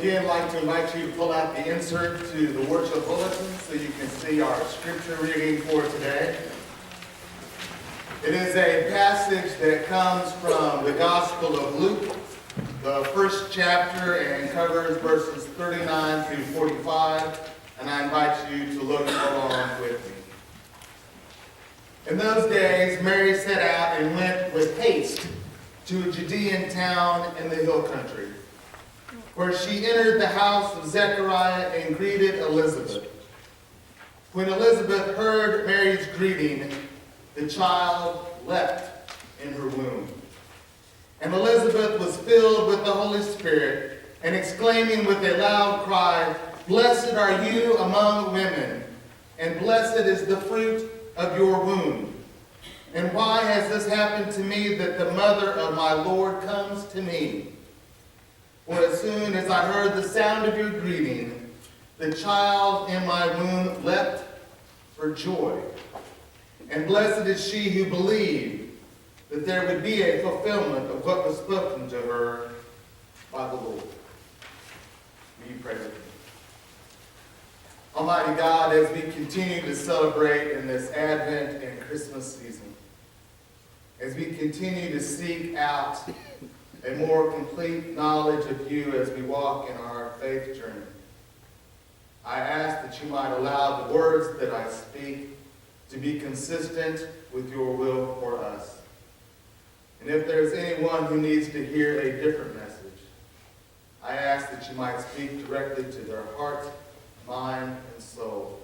again like to invite you to pull out the insert to the worship bulletin so you can see our scripture reading for today. It is a passage that comes from the Gospel of Luke, the first chapter, and covers verses 39 through 45, and I invite you to look along with me. In those days, Mary set out and went with haste to a Judean town in the hill country, where she entered the house of Zechariah and greeted Elizabeth. When Elizabeth heard Mary's greeting, the child leapt in her womb. And Elizabeth was filled with the Holy Spirit, and exclaiming with a loud cry, "Blessed are you among women, and blessed is the fruit of your womb. And why has this happened to me, that the mother of my Lord comes to me? For as soon as I heard the sound of your greeting, the child in my womb leapt for joy. And blessed is she who believed that there would be a fulfillment of what was spoken to her by the Lord." Will you pray with me? Almighty God, as we continue to celebrate in this Advent and Christmas season, as we continue to seek out a more complete knowledge of you as we walk in our faith journey, I ask that you might allow the words that I speak to be consistent with your will for us. And if there's anyone who needs to hear a different message, I ask that you might speak directly to their heart, mind, and soul,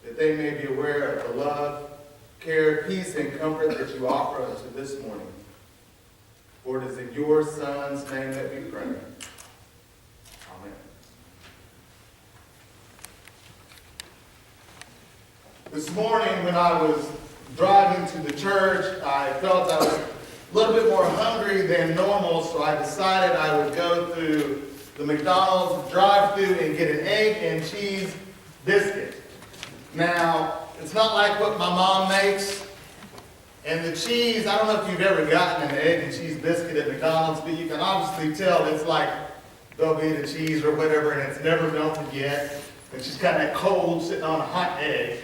that they may be aware of the love, care, peace, and comfort that you offer unto this morning. For it is in your Son's name that we pray. Amen. This morning when I was driving to the church, I felt I was a little bit more hungry than normal, so I decided I would go through the McDonald's drive-thru and get an egg and cheese biscuit. Now, it's not like what my mom makes. And the cheese, I don't know if you've ever gotten an egg and cheese biscuit at McDonald's, but you can obviously tell it's like Velveeta cheese or whatever, and it's never melted yet. It's just kind of cold, sitting on a hot egg.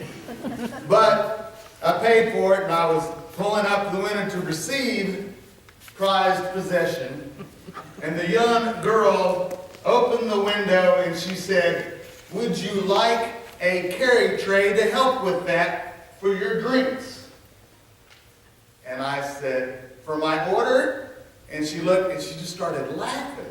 But I paid for it, and I was pulling up the window to receive prized possession. And the young girl opened the window, and she said, "Would you like a carry tray to help with that for your drinks?" And I said, "For my order?" And she looked and she just started laughing.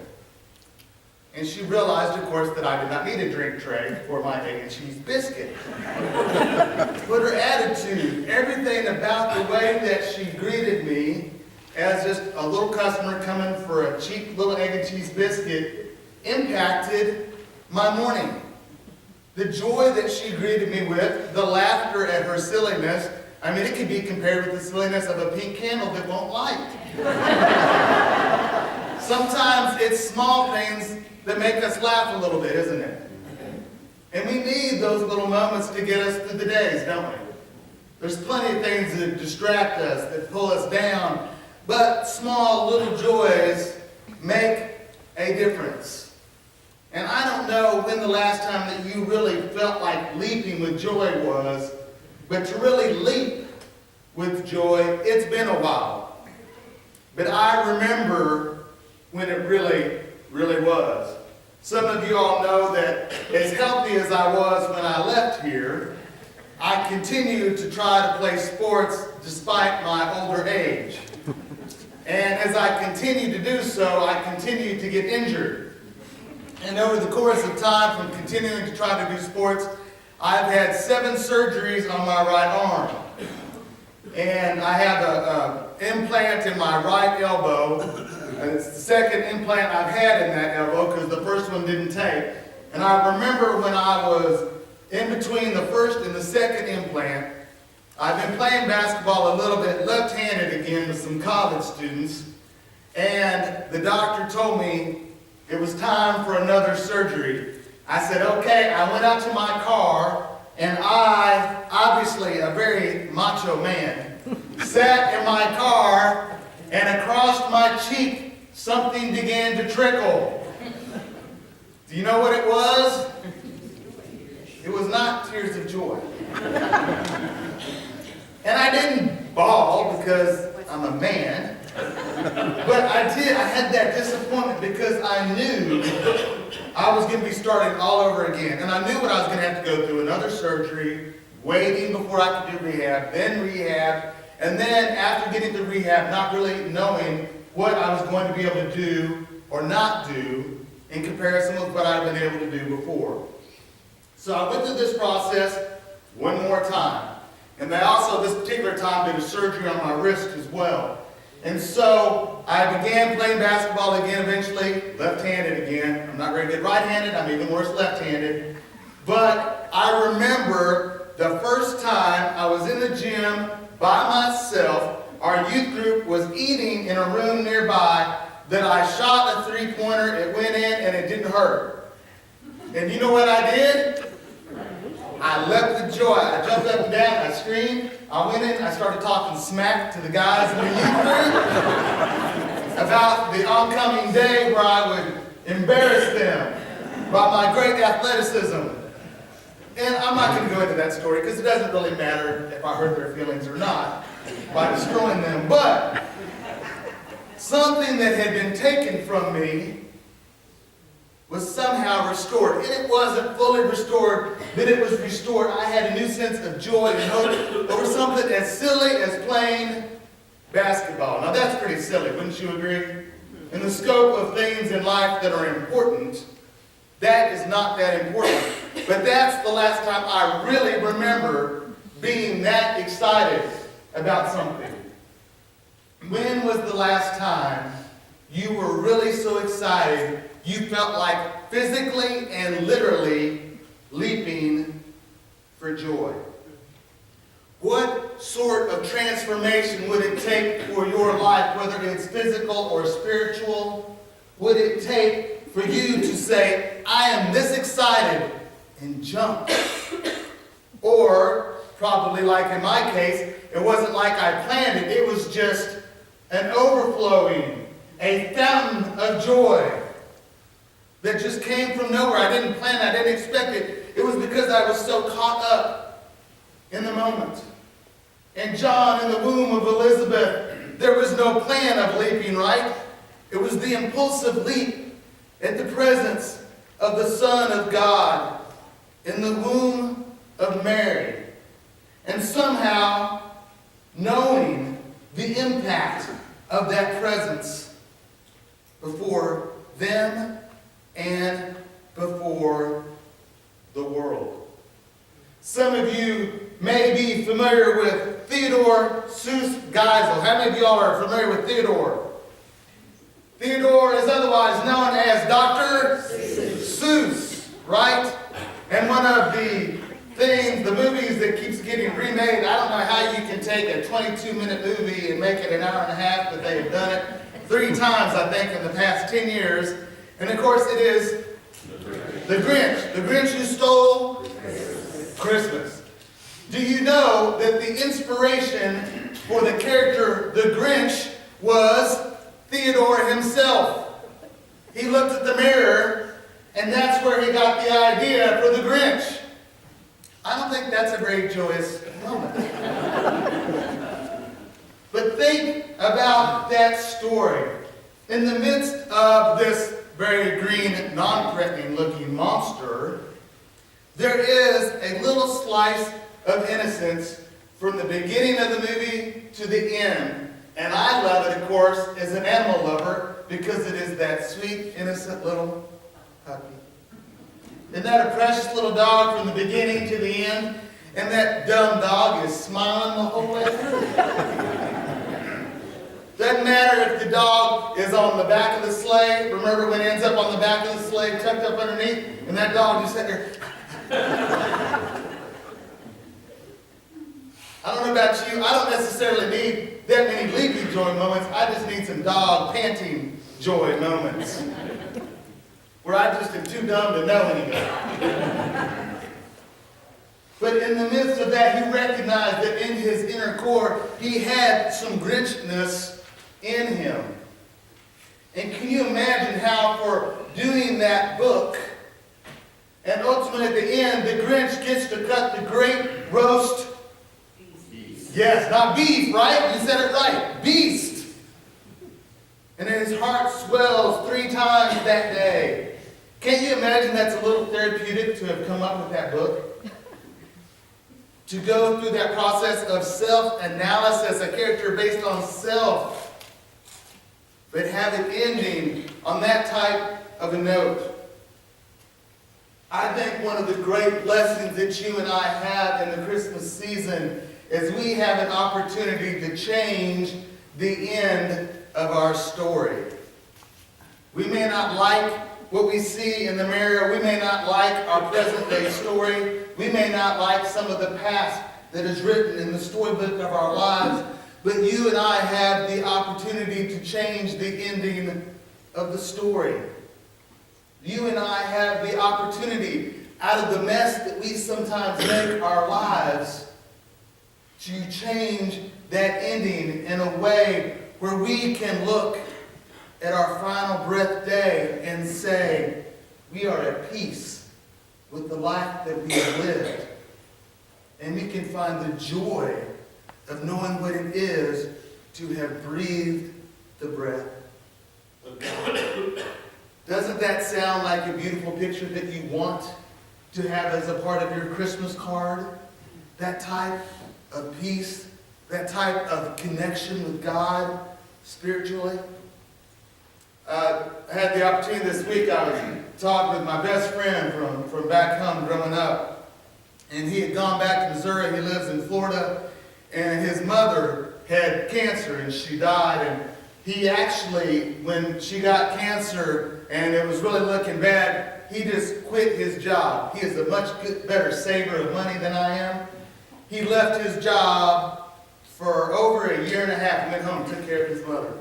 And she realized, of course, that I did not need a drink tray for my egg and cheese biscuit. But her attitude, everything about the way that she greeted me as just a little customer coming for a cheap little egg and cheese biscuit, impacted my morning. The joy that she greeted me with, the laughter at her silliness, I mean, it can be compared with the silliness of a pink candle that won't light. Sometimes it's small things that make us laugh a little bit, isn't it? And we need those little moments to get us through the days, don't we? There's plenty of things that distract us, that pull us down, but small little joys make a difference. And I don't know when the last time that you really felt like leaping with joy was, but to really leap with joy, it's been a while. But I remember when it really, really was. Some of you all know that as healthy as I was when I left here, I continued to try to play sports despite my older age. And as I continued to do so, I continued to get injured. And over the course of time, from continuing to try to do sports, I've had 7 surgeries on my right arm. And I have an implant in my right elbow. And it's the second implant I've had in that elbow because the first one didn't take. And I remember when I was in between the first and the second implant, I've been playing basketball a little bit left-handed again with some college students. And the doctor told me it was time for another surgery. I said, okay. I went out to my car, and I, obviously a very macho man, sat in my car, and across my cheek, something began to trickle. Do you know what it was? It was not tears of joy. And I didn't bawl because I'm a man, but I had that disappointment because I knew I was going to be starting all over again. And I knew what I was going to have to go through, another surgery, waiting before I could do rehab, and then after getting to rehab, not really knowing what I was going to be able to do or not do in comparison with what I'd been able to do before. So I went through this process one more time. And they also, this particular time, did a surgery on my wrist as well. And so I began playing basketball again eventually, left-handed again. I'm not very good right-handed, I'm even worse left-handed. But I remember the first time I was in the gym by myself, our youth group was eating in a room nearby, that I shot a three-pointer, it went in, and it didn't hurt. And you know what I did? I leapt with joy. I jumped up and down, I screamed, I went in, I started talking smack to the guys in the youth group about the oncoming day where I would embarrass them by my great athleticism. And I'm not going to go into that story because it doesn't really matter if I hurt their feelings or not by destroying them. But something that had been taken from me was somehow restored. And it wasn't fully restored, but it was restored. I had a new sense of joy and hope over something as silly as playing basketball. Now that's pretty silly, wouldn't you agree? In the scope of things in life that are important, that is not that important. But that's the last time I really remember being that excited about something. When was the last time you were really so excited you felt like physically and literally leaping for joy? What sort of transformation would it take for your life, whether it's physical or spiritual? Would it take for you to say, I am this excited, and jump? Or, probably like in my case, it wasn't like I planned it, it was just an overflowing, a fountain of joy that just came from nowhere. I didn't plan it, I didn't expect it. It was because I was so caught up in the moment. And John, in the womb of Elizabeth, there was no plan of leaping, right? It was the impulsive leap at the presence of the Son of God in the womb of Mary. And somehow, knowing the impact of that presence before them and before the world. Some of you may be familiar with Theodore Seuss Geisel. How many of y'all are familiar with Theodore? Theodore is otherwise known as Dr. Seuss, right? And one of the things, the movies that keeps getting remade, I don't know how you can take a 22-minute movie and make it an hour and a half, but they have done it 3 times, I think, in the past 10 years. And of course it is The Grinch. The Grinch Who Stole Christmas. Do you know that the inspiration for the character The Grinch was Theodore himself? He looked at the mirror, and that's where he got the idea for The Grinch. I don't think that's a very joyous moment. But think about that story. In the midst of this very green, non-threatening looking monster, there is a little slice of innocence from the beginning of the movie to the end. And I love it, of course, as an animal lover, because it is that sweet, innocent little puppy. Isn't that a precious little dog from the beginning to the end? And that dumb dog is smiling the whole way through. Doesn't matter if the dog is on the back of the sleigh. Remember when it ends up on the back of the sleigh, tucked up underneath, and that dog just sat there. I don't know about you, I don't necessarily need that many leaping joy moments. I just need some dog panting joy moments, where I just am too dumb to know any better. But in the midst of that, he recognized that in his inner core, he had some Grinchness in him. And can you imagine how, for doing that book, ultimately at the end, the Grinch gets to cut the great roast. Beast. Yes, not beef, right? You said it right. Beast. And then his heart swells 3 times that day. Can't you imagine that's a little therapeutic to have come up with that book? To go through that process of self-analysis, a character based on self, but have it ending on that type of a note. I think one of the great lessons that you and I have in the Christmas season is we have an opportunity to change the end of our story. We may not like what we see in the mirror. We may not like our present day story. We may not like some of the past that is written in the storybook of our lives. But you and I have the opportunity to change the ending of the story. You and I have the opportunity, out of the mess that we sometimes make our lives, to change that ending in a way where we can look at our final breath day and say, we are at peace with the life that we have lived. And we can find the joy of knowing what it is to have breathed the breath of God. Doesn't that sound like a beautiful picture that you want to have as a part of your Christmas card? That type of peace, that type of connection with God spiritually. I had the opportunity this week, I was talking with my best friend from back home growing up. And he had gone back to Missouri. He lives in Florida. And his mother had cancer and she died. And he actually, when she got cancer and it was really looking bad, he just quit his job. He is a much better saver of money than I am. He left his job for over a year and a half and went home and took care of his mother.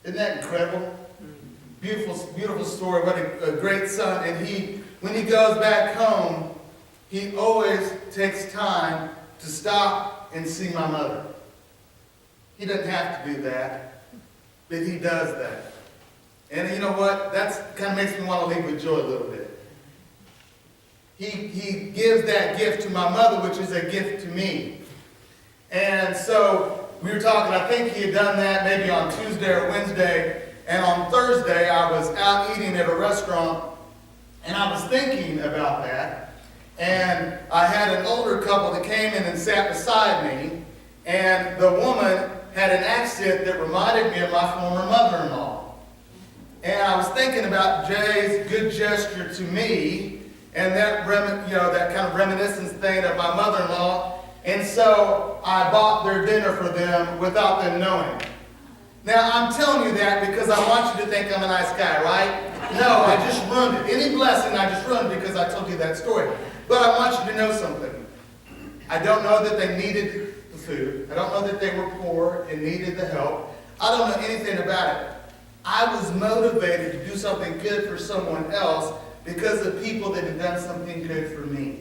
Isn't that incredible? Beautiful, beautiful story. What a great son. And when he goes back home, he always takes time to stop and see my mother. He doesn't have to do that, but he does that. And you know what? That kind of makes me want to leave with joy a little bit. He gives that gift to my mother, which is a gift to me. And so we were talking, I think he had done that maybe on Tuesday or Wednesday. And on Thursday, I was out eating at a restaurant, and I was thinking about that. And I had an older couple that came in and sat beside me, and the woman had an accent that reminded me of my former mother-in-law. And I was thinking about Jay's good gesture to me, and that that kind of reminiscence thing of my mother-in-law. And so I bought their dinner for them without them knowing. Now, I'm telling you that because I want you to think I'm a nice guy, right? No, I just ruined it. Any blessing I just ruined because I told you that story. But I want you to know something. I don't know that they needed the food. I don't know that they were poor and needed the help. I don't know anything about it. I was motivated to do something good for someone else because of people that had done something good for me.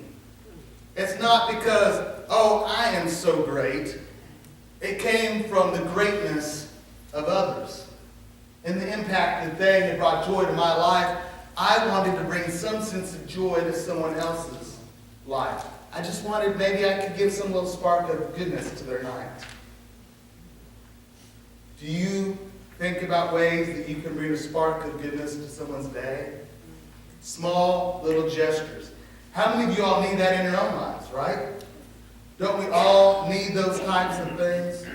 It's not because, oh, I am so great. It came from the greatness of others and the impact that they had brought joy to my life. I wanted to bring some sense of joy to someone else's life. I just wanted, maybe I could give some little spark of goodness to their night. Do you think about ways that you can bring a spark of goodness to someone's day? Small little gestures. How many of you all need that in your own lives, right? Don't we all need those types of things?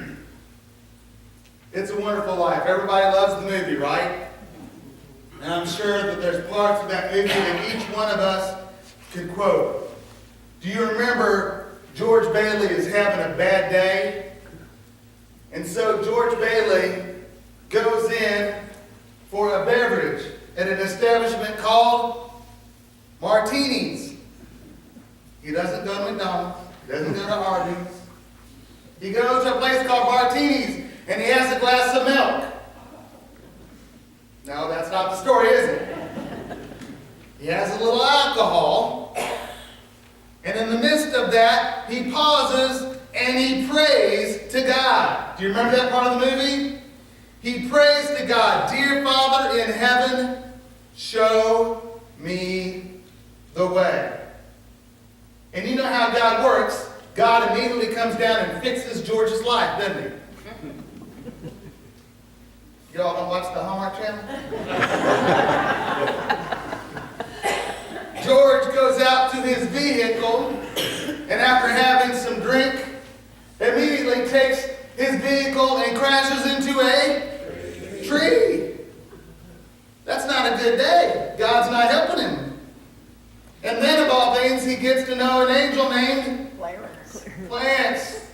It's a Wonderful Life. Everybody loves the movie, right? And I'm sure that there's parts of that movie that each one of us could quote. Do you remember George Bailey is having a bad day? And so George Bailey goes in for a beverage at an establishment called Martini's. He doesn't go to McDonald's. He doesn't go to Arby's. He goes to a place called Martini's, and he has a glass of milk. No, that's not the story, is it? He has a little alcohol, and in the midst of that, he pauses and he prays to God. Do you remember that part of the movie? He prays to God, "Dear Father in heaven, show me the way. And you know how God works. God immediately comes down and fixes George's life, doesn't he? Y'all don't watch the Hallmark Channel? George goes out to his vehicle, and after having some drink, immediately takes his vehicle and crashes into a tree. That's not a good day. God's not helping him. And then, of all things, he gets to know an angel named Clarence.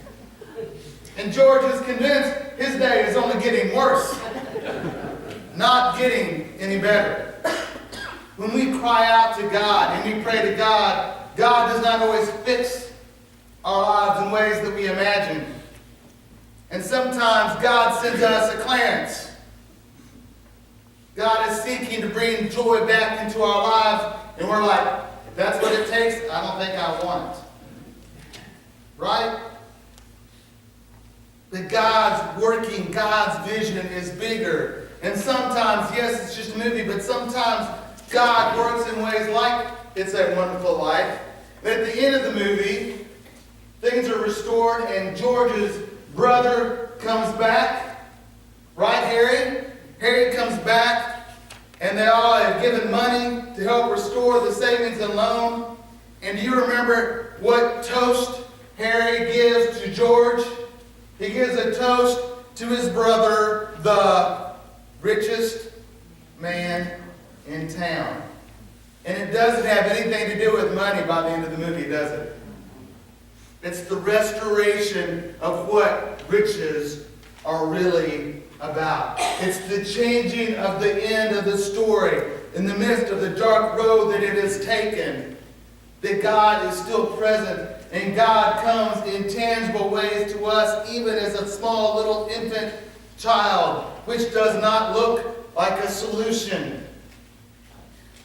And George is convinced his day is only getting worse, not getting any better. When we cry out to God and we pray to God, God does not always fix our lives in ways that we imagine. And sometimes God sends us a Clarence. God is seeking to bring joy back into our lives, and we're like, if that's what it takes, I don't think I want it. Right? But God's working, God's vision is bigger. And sometimes, yes, it's just a movie, but sometimes God works in ways like It's a Wonderful Life. And at the end of the movie, things are restored and George's brother comes back. Right, Harry? Harry comes back and they all have given money to help restore the savings and loan. And do you remember what toast Harry gives to George? He gives a toast to his brother, the richest man in town. And it doesn't have anything to do with money by the end of the movie, does it? It's the restoration of what riches are really about. It's the changing of the end of the story in the midst of the dark road that it has taken. That God is still present and God comes in tangible ways to us, even as a small little infant child, which does not look like a solution.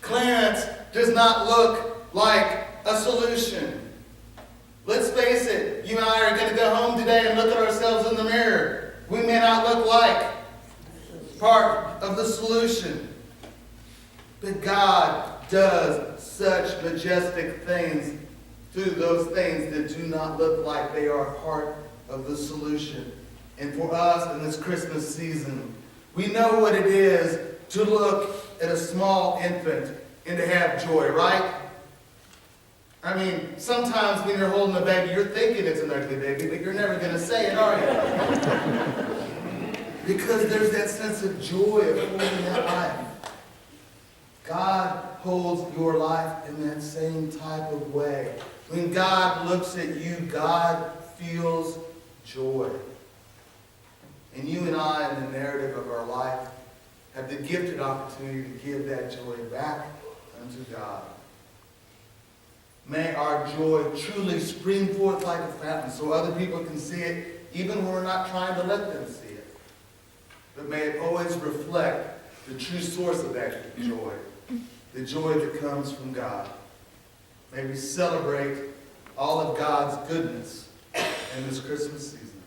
Clarence does not look like a solution. Let's face it, you and I are going to go home today and look at ourselves in the mirror. We may not look like part of the solution. But God does such majestic things through those things that do not look like they are part of the solution. And for us in this Christmas season, we know what it is to look at a small infant and to have joy, right? I mean, sometimes when you're holding a baby, you're thinking it's an ugly baby, but you're never going to say it, are you? Because there's that sense of joy of holding that life. God holds your life in that same type of way. When God looks at you, God feels joy. And you and I, in the narrative of our life, have the gifted opportunity to give that joy back unto God. May our joy truly spring forth like a fountain so other people can see it, even when we're not trying to let them see it. But may it always reflect the true source of that joy, the joy that comes from God. May we celebrate all of God's goodness in this Christmas season.